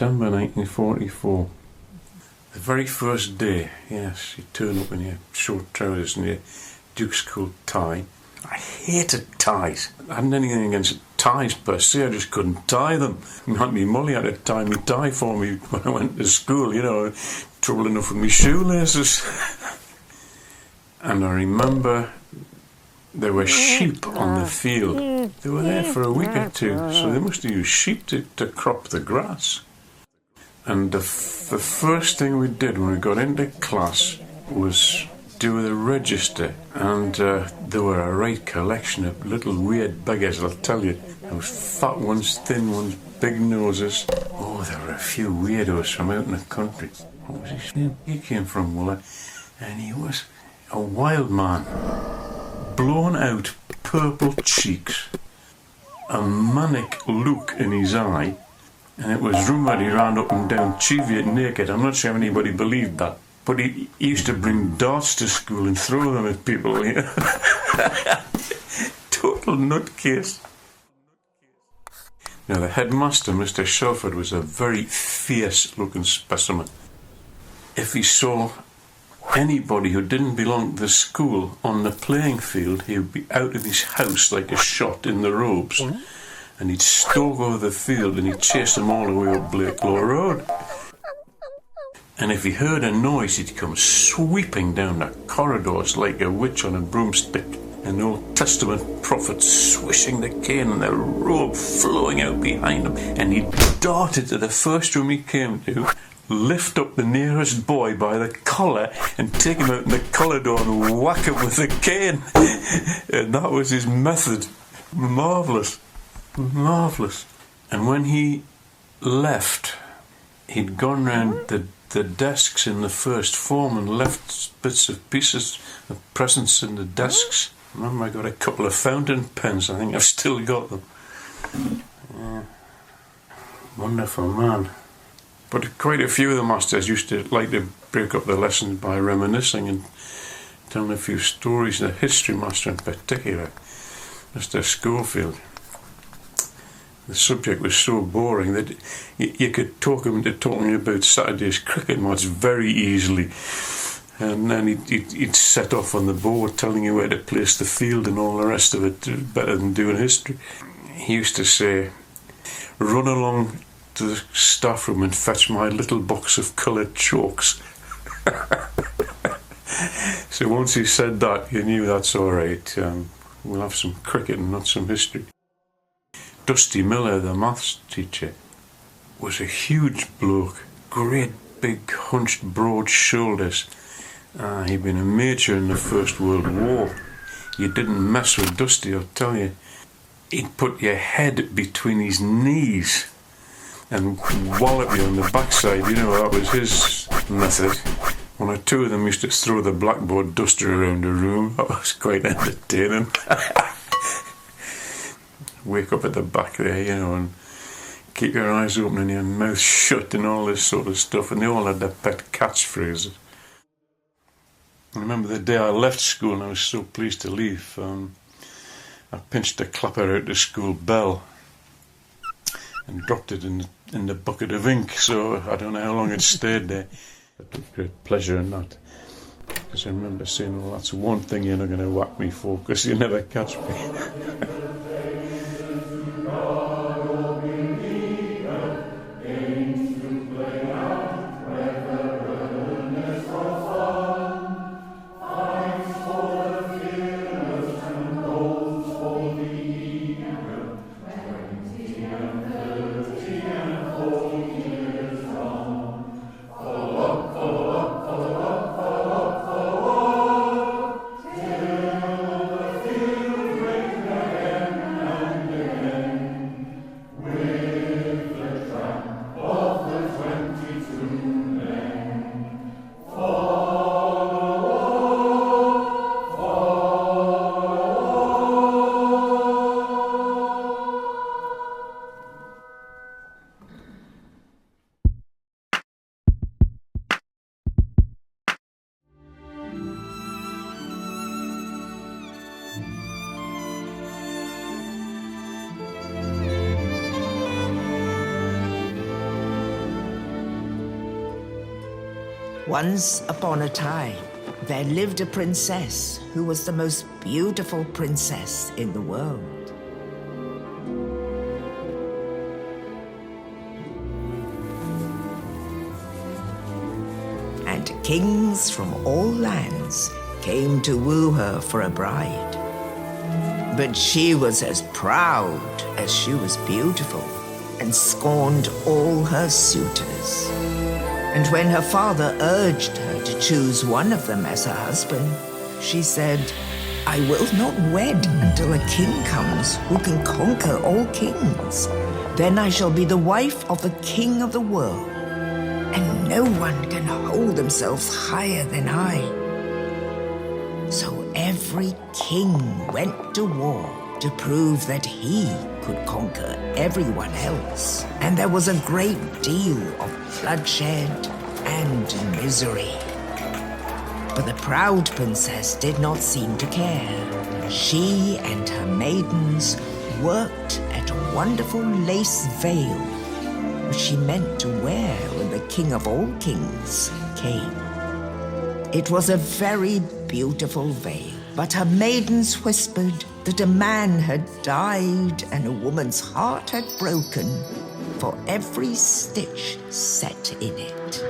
September 1944. The very first day, yes, you turn up in your short trousers and your Duke's coat tie. I hated ties. I hadn't anything against ties per se, I just couldn't tie them. Auntie Molly had to tie me tie for me when I went to school, trouble enough with my shoelaces. And I remember there were sheep on the field. They were there for a week or two, so they must have used sheep to crop the grass. And the first thing we did when we got into class was do the register, and there were a right collection of little weird beggars, I'll tell you. There was fat ones, thin ones, big noses. Oh, there were a few weirdos from out in the country. What was his name? He came from Wooler, and he was a wild man. Blown out purple cheeks, a manic look in his eye, and it was rumoured he ran up and down Cheviot naked. I'm not sure anybody believed that, but he used to bring darts to school and throw them at people. Total nutcase. Now the headmaster, Mr. Shelford, was a very fierce looking specimen. If he saw anybody who didn't belong to the school on the playing field, he would be out of his house like a shot in the robes. And he'd stalk over the field and he'd chase them all the way up Blakelaw Road. And if he heard a noise, he'd come sweeping down the corridors like a witch on a broomstick. An Old Testament prophet swishing the cane and the robe flowing out behind him. And he'd dart into the first room he came to, lift up the nearest boy by the collar and take him out in the corridor and whack him with the cane. And that was his method. Marvellous. Marvellous. And when he left, he'd gone round the desks in the first form and left bits of pieces of presents in the desks. I remember I got a couple of fountain pens. I think I've still got them. Wonderful man. But quite a few of the masters used to like to break up the lessons by reminiscing and telling a few stories. The history master in particular, Mr. Schofield. The subject was so boring that you could talk him into talking about Saturday's cricket match very easily. And then he'd set off on the board telling you where to place the field and all the rest of it, better than doing history. He used to say, run along to the staff room and fetch my little box of coloured chalks. So once he said that, you knew that's all right. We'll have some cricket and not some history. Dusty Miller, the maths teacher, was a huge bloke, great big hunched broad shoulders. He'd been a major in the First World War. You didn't mess with Dusty, I'll tell you. He'd put your head between his knees and wallop you on the backside. That was his method. One or two of them used to throw the blackboard duster around the room. That was quite entertaining. Wake up at the back there, and keep your eyes open and your mouth shut and all this sort of stuff. And they all had their pet catchphrases. I remember the day I left school and I was so pleased to leave. I pinched a clapper out the school bell and dropped it in the bucket of ink, so I don't know how long it stayed there. I took great pleasure in that, because I remember saying, well, that's one thing you're not going to whack me for, because you never catch me. Once upon a time, there lived a princess who was the most beautiful princess in the world. And kings from all lands came to woo her for a bride. But she was as proud as she was beautiful and scorned all her suitors. And when her father urged her to choose one of them as her husband, she said, "I will not wed until a king comes who can conquer all kings. Then I shall be the wife of the king of the world, and no one can hold themselves higher than I." So every king went to war to prove that he could conquer everyone else. And there was a great deal of bloodshed and misery. But the proud princess did not seem to care. She and her maidens worked at a wonderful lace veil, which she meant to wear when the king of all kings came. It was a very beautiful veil, but her maidens whispered that a man had died and a woman's heart had broken for every stitch set in it.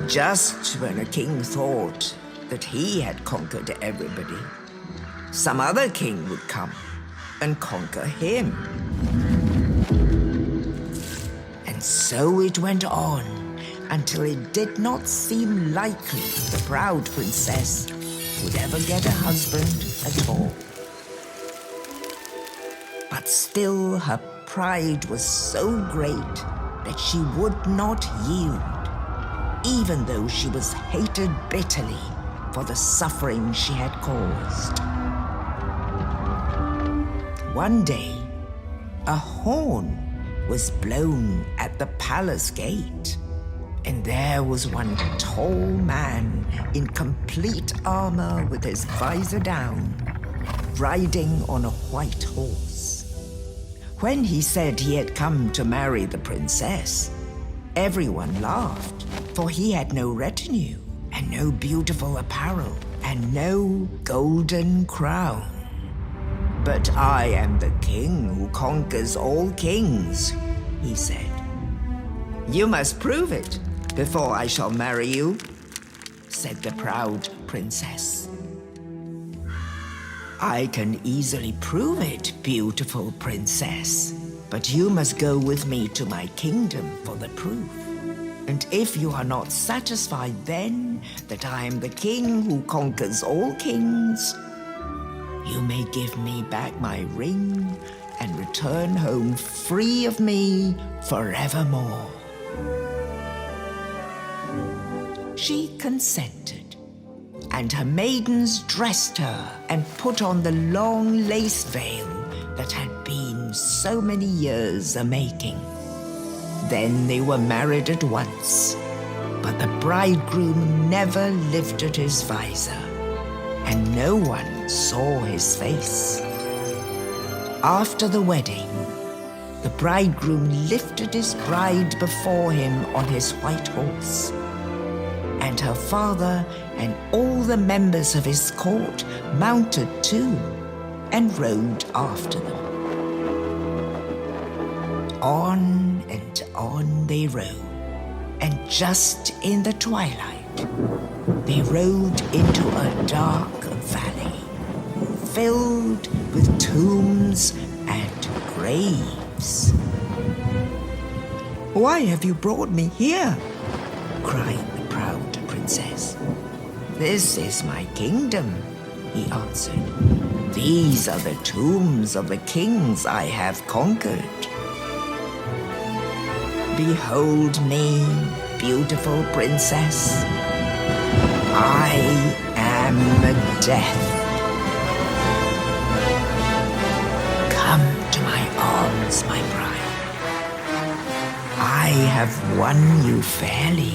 Just when a king thought that he had conquered everybody, some other king would come and conquer him. And so it went on until it did not seem likely the proud princess would ever get a husband at all. But still her pride was so great that she would not yield, even though she was hated bitterly for the suffering she had caused. One day, a horn was blown at the palace gate, and there was one tall man in complete armor with his visor down, riding on a white horse. When he said he had come to marry the princess, everyone laughed, for he had no retinue, and no beautiful apparel, and no golden crown. "But I am the king who conquers all kings," he said. "You must prove it before I shall marry you," said the proud princess. "I can easily prove it, beautiful princess, but you must go with me to my kingdom for the proof. And if you are not satisfied then that I am the king who conquers all kings, you may give me back my ring and return home free of me forevermore." She consented, and her maidens dressed her and put on the long lace veil that had been so many years a-making. Then they were married at once, but the bridegroom never lifted his visor, and no one saw his face. After the wedding, the bridegroom lifted his bride before him on his white horse, and her father and all the members of his court mounted too and rode after them. On and on they rode, and just in the twilight, they rode into a dark valley filled with tombs and graves. "Why have you brought me here?" cried the proud princess. "This is my kingdom," he answered. "These are the tombs of the kings I have conquered. Behold me, beautiful princess. I am death. Come to my arms, my bride. I have won you fairly.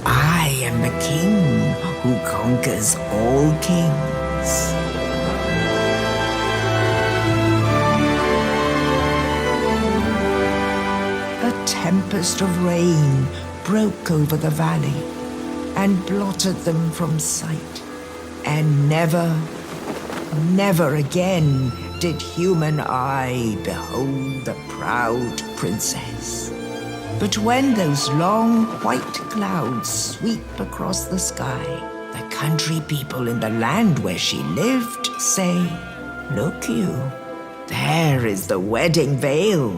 I am the king who conquers all kings." tempest of rain broke over the valley and blotted them from sight. And never, never again did human eye behold the proud princess. But when those long white clouds sweep across the sky, the country people in the land where she lived say, "Look you, there is the wedding veil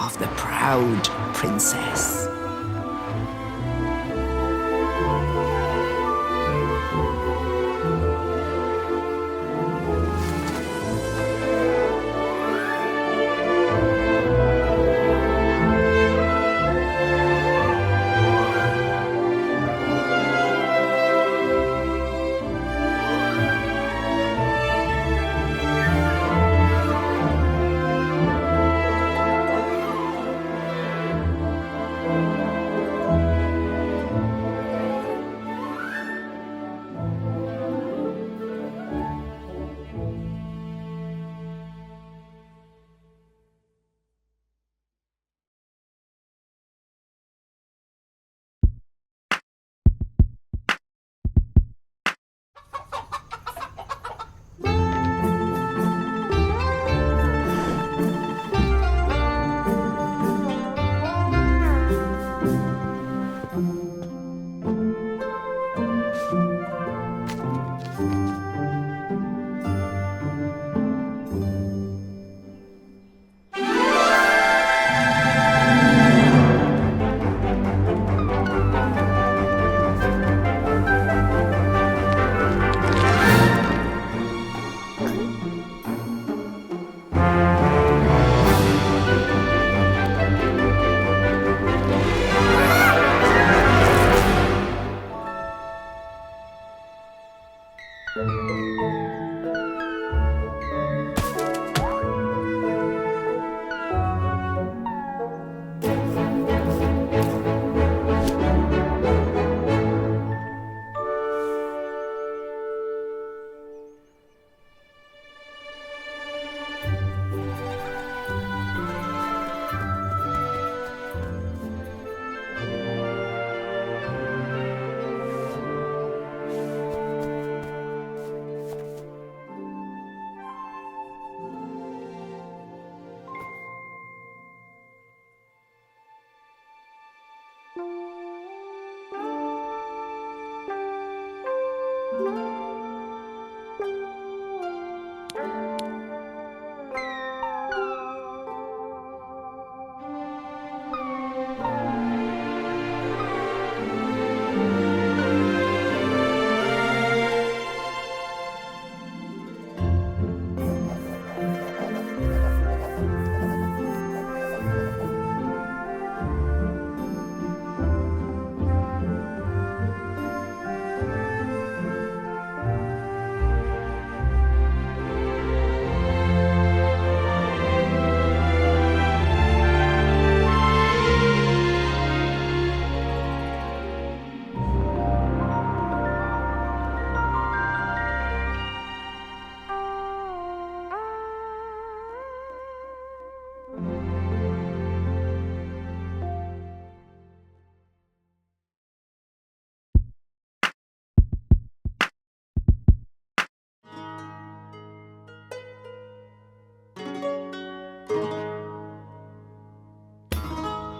of the proud princess."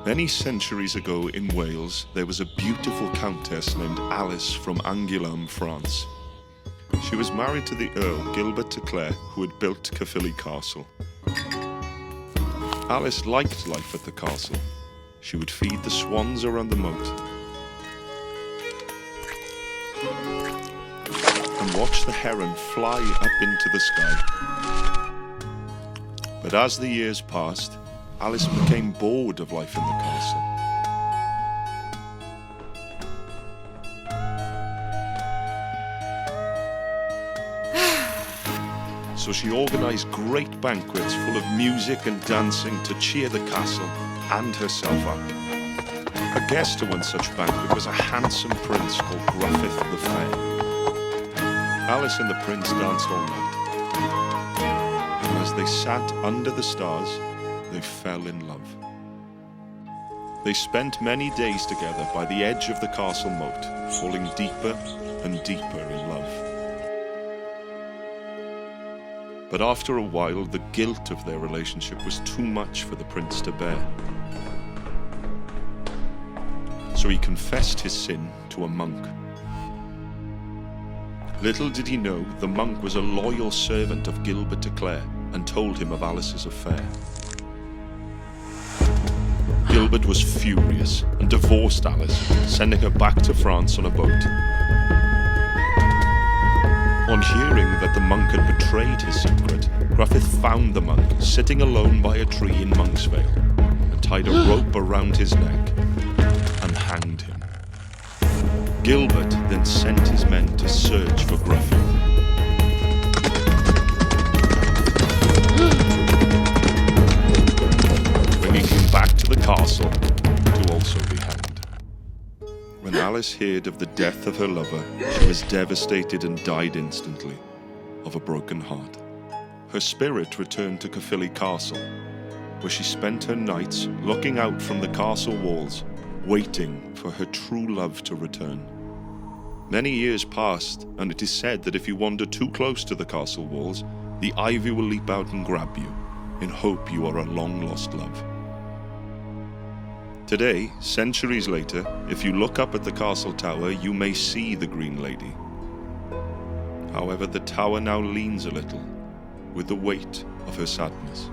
Many centuries ago in Wales, there was a beautiful countess named Alice from Angoulême, France. She was married to the Earl Gilbert de Clare, who had built Caerphilly Castle. Alice liked life at the castle. She would feed the swans around the moat and watch the heron fly up into the sky. But as the years passed, Alice became bored of life in the castle. So she organised great banquets full of music and dancing to cheer the castle and herself up. A guest to one such banquet was a handsome prince called Gruffydd the Fair. Alice and the prince danced all night, and as they sat under the stars, they fell in love. They spent many days together by the edge of the castle moat, falling deeper and deeper in love. But after a while, the guilt of their relationship was too much for the prince to bear. So he confessed his sin to a monk. Little did he know, the monk was a loyal servant of Gilbert de Clare and told him of Alice's affair. Gilbert was furious and divorced Alice, sending her back to France on a boat. On hearing that the monk had betrayed his secret, Griffith found the monk sitting alone by a tree in Monksvale and tied a rope around his neck and hanged him. Gilbert then sent his men to search for Griffith. Bringing him back to the castle to also be hanged. When Alice heard of the death of her lover, she was devastated and died instantly of a broken heart. Her spirit returned to Caerphilly Castle, where she spent her nights looking out from the castle walls, waiting for her true love to return. Many years passed, and it is said that if you wander too close to the castle walls, the ivy will leap out and grab you, in hope you are a long-lost love. Today, centuries later, if you look up at the castle tower, you may see the Green Lady. However, the tower now leans a little, with the weight of her sadness.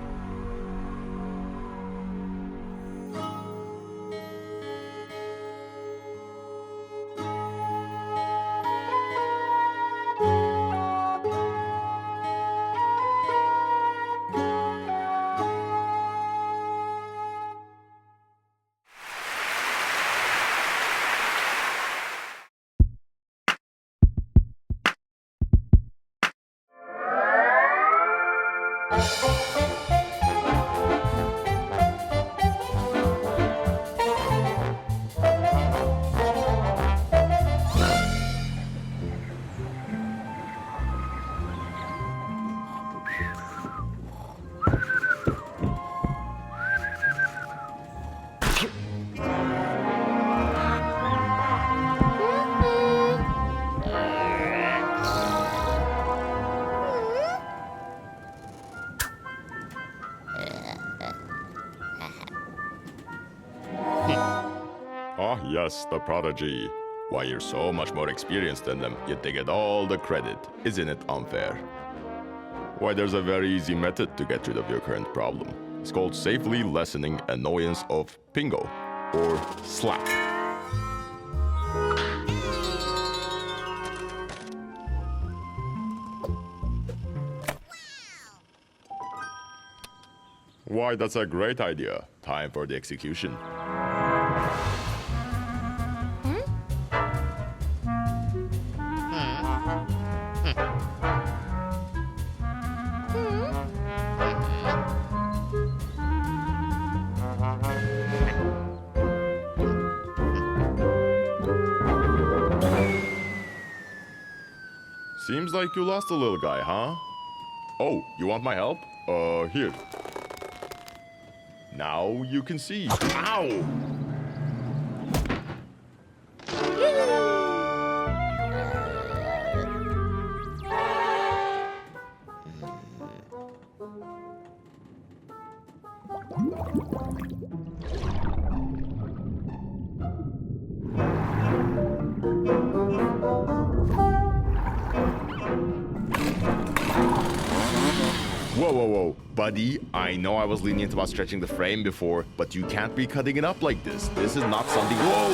Ah, yes, the prodigy. Why, you're so much more experienced than them, yet they get all the credit. Isn't it unfair? Why, there's a very easy method to get rid of your current problem. It's called safely lessening annoyance of pingo, or slap. Why, that's a great idea. Time for the execution. Seems like you lost a little guy, huh? Oh, you want my help? Here. Now you can see. Ow! Whoa, whoa, whoa. Buddy, I know I was lenient about stretching the frame before, but you can't be cutting it up like this. This is not something... Whoa!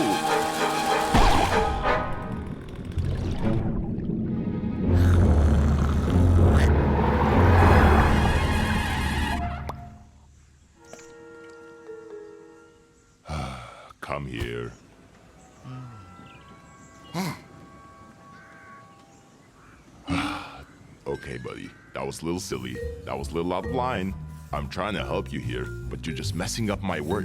Come here. Okay, buddy. That was a little silly. That was a little out of line. I'm trying to help you here, but you're just messing up my work.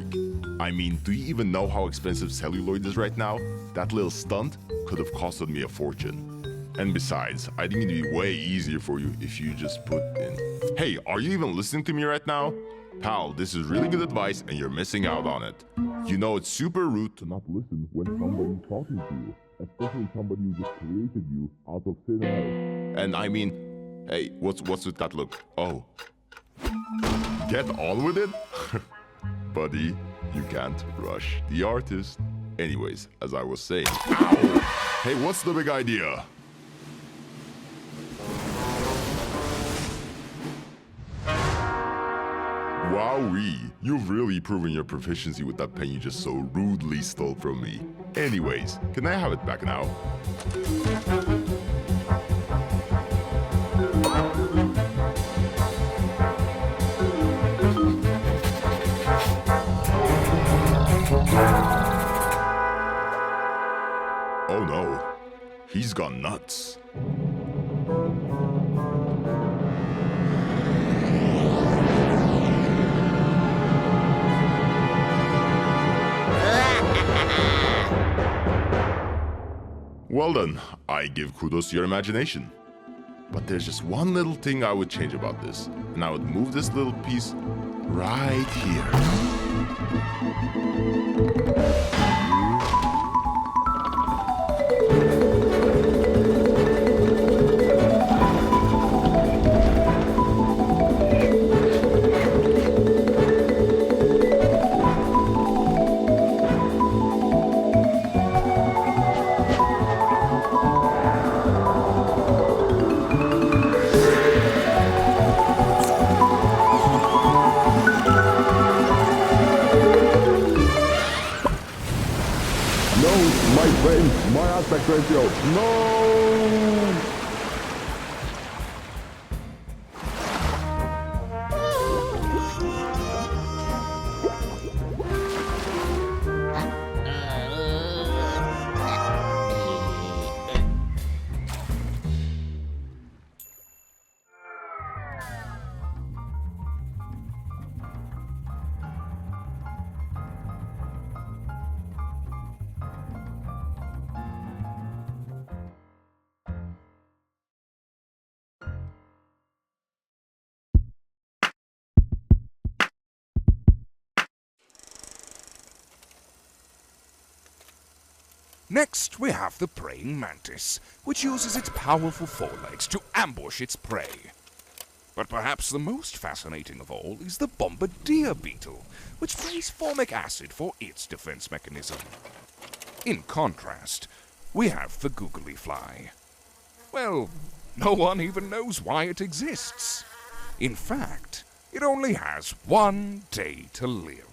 I mean, do you even know how expensive celluloid is right now? That little stunt could have costed me a fortune. And besides, I think it'd be way easier for you if you just put in... Hey, are you even listening to me right now? Pal, this is really good advice and you're missing out on it. You know, it's super rude to not listen when somebody's talking to you, especially somebody who just created you out of thin air. And I mean, hey, what's with that look? Oh. Get on with it? Buddy, you can't rush the artist. Anyways, as I was saying, ow! Hey, what's the big idea? Wowee, you've really proven your proficiency with that pen you just so rudely stole from me. Anyways, can I have it back now? Oh no, he's gone nuts. Well done, I give kudos to your imagination. But there's just one little thing I would change about this, and I would move this little piece right here. My aspect ratio. No! Next, we have the praying mantis, which uses its powerful forelegs to ambush its prey. But perhaps the most fascinating of all is the bombardier beetle, which sprays formic acid for its defense mechanism. In contrast, we have the googly fly. Well, no one even knows why it exists. In fact, it only has one day to live.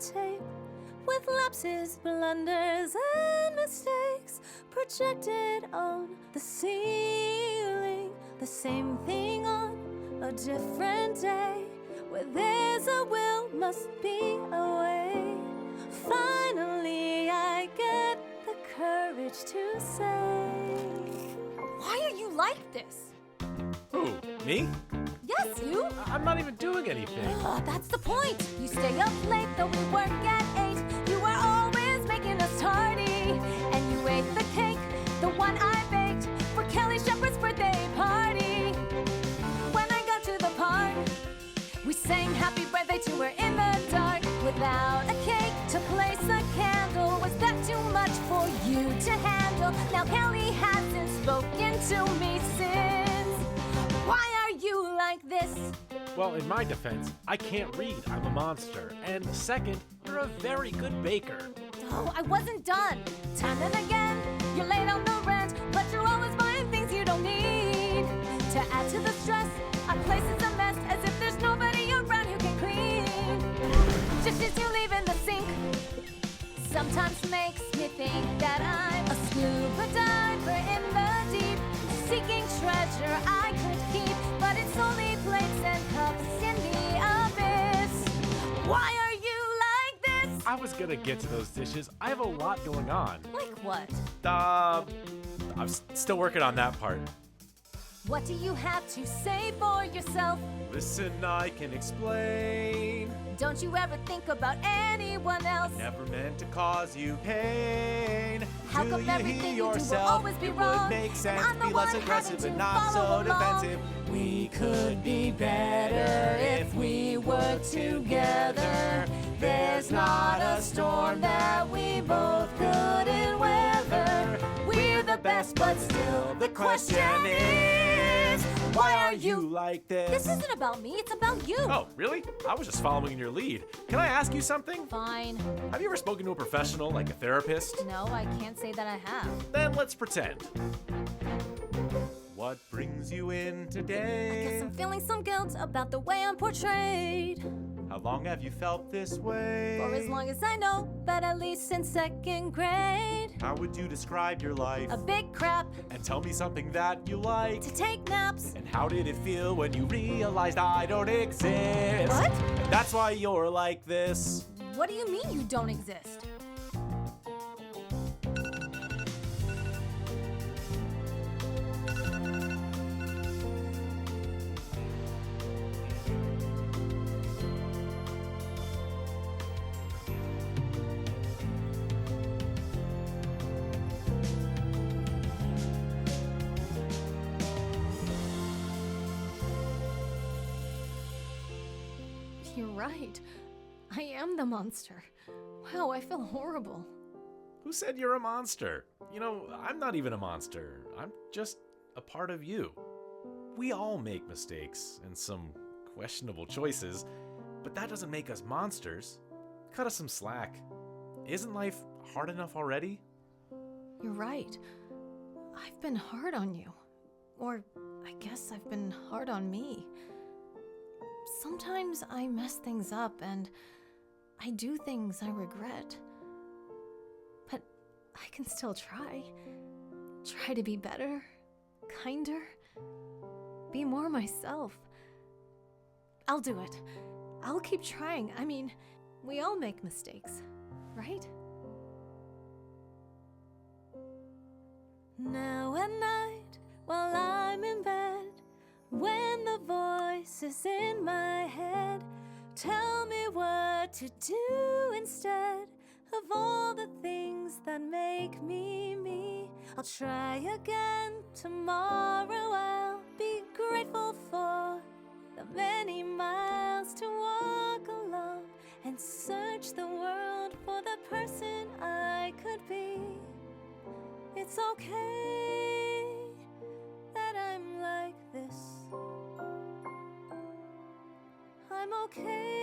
tape with lapses, blunders, and mistakes projected on the ceiling. the same thing on a different day. Where there's a will, must be a way. Finally, I get the courage to say, Why are you like this? Who? Me? Yes, you. I'm not even doing anything. That's the point. You stay up late, though we work at 8. You are always making us tardy. And you ate the cake, the one I baked, for Kelly Shepherd's birthday party. When I got to the park, we sang happy birthday to her in the dark. Without a cake to place a candle, was that too much for you to handle? Now Kelly hasn't spoken to me since. Why are you like this? Well, in my defense, I can't read. I'm a monster. And second, you're a very good baker. Oh, I wasn't done. Time and again, you're late on the rent, but you're always buying things you don't need. To add to the stress, our place is a mess, as if there's nobody around who can clean. Dishes you leave in the sink sometimes makes me think that I'm a scuba diver in the deep, seeking treasure I could keep, but it's only plates and cups in the abyss. Why are you like this? I was gonna get to those dishes. I have a lot going on. Like what? I'm still working on that part. What do you have to say for yourself? Listen, I can explain. Don't you ever think about anyone else? Never meant to cause you pain. How come everything you do will always be wrong? Make And sense, I'm the be less one aggressive having and to not follow so along. defensive. We could be better if we were together. There's not a storm that we both couldn't weather. We're the best, but still the question is, why are you like this? This isn't about me, it's about you. Oh, really? I was just following your lead. Can I ask you something? Fine. Have you ever spoken to a professional, like a therapist? No, I can't say that I have. Then let's pretend. What brings you in today? Guess I'm feeling some guilt about the way I'm portrayed. How long have you felt this way? For as long as I know, but at least since second grade. How would you describe your life? A big crap And tell me something that you like. to take naps. And how did it feel when you realized I don't exist? What? And that's why you're like this. What do you mean you don't exist? You're right. I am the monster. Wow, I feel horrible. Who said you're a monster? You know, I'm not even a monster. I'm just a part of you. We all make mistakes and some questionable choices, but that doesn't make us monsters. Cut us some slack. Isn't life hard enough already? You're right. I've been hard on you. Or I guess I've been hard on me. Sometimes I mess things up and I do things I regret. But I can still try. Try to be better, kinder, be more myself. I'll do it. I'll keep trying. I mean, we all make mistakes, right? Now at night, while I'm in bed, when the voices in my head tell me what to do instead of all the things that make me me, I'll try again tomorrow. I'll be grateful for the many miles to walk alone and search the world for the person I could be. It's okay that I'm like this. I'm okay